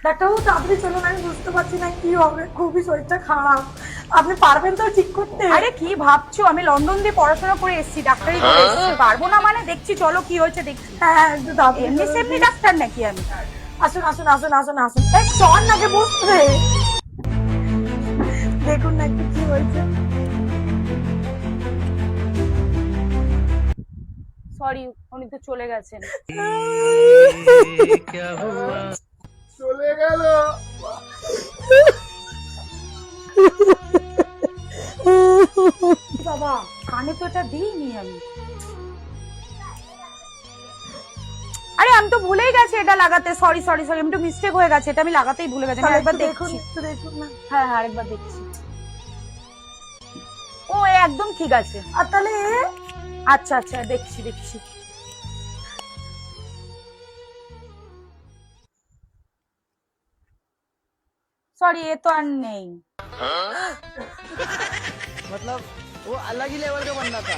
ডাক্তারবাবু তাড়াতাড়ি চলুন, আমি বুঝতে পারছি না কি হবে, খুবই শরীরটা খারাপ। আপনি পারবেন তো ঠিক করতে? আরে কি ভাবছো, আমি লন্ডন দিয়ে পড়াশোনা করে এসেছি, ডাক্তারি করে এসেছি, পারবো না মানে? দেখছি, চলো কি হয়েছে দেখছি। হ্যাঁ একটু তাড়াতাড়ি এমনি চলুন, সেমনি please। ডাক্তার নাকি আমি? আসুন আসুন আসুন আসুন আসুন, এই চল নাকি বসতে, দেখুন না একটু কি হয়েছে। সরি, উনি তো চলে গেছেন। চলে গেল। বাবা, কানে তো এটা দিইনি আমি। আরে আমি তো ভুলেই গেছি এটা লাগাতে, সরি সরি সরি, আমি তো মিস্টেক হয়ে গেছে, এটা আমি লাগাতেই ভুলে গেছি। আমি একবার দেখুন দেখছি। একটু দেখুন না। হ্যাঁ হ্যাঁ, আরেকবার দেখছি। ও একদম ঠিক আছে। আর তাহলে আচ্ছা আচ্ছা, দেখছি দেখছি। सॉरी, ये तो अन नहीं। मतलब वो अलग ही लेवल का बंदा था।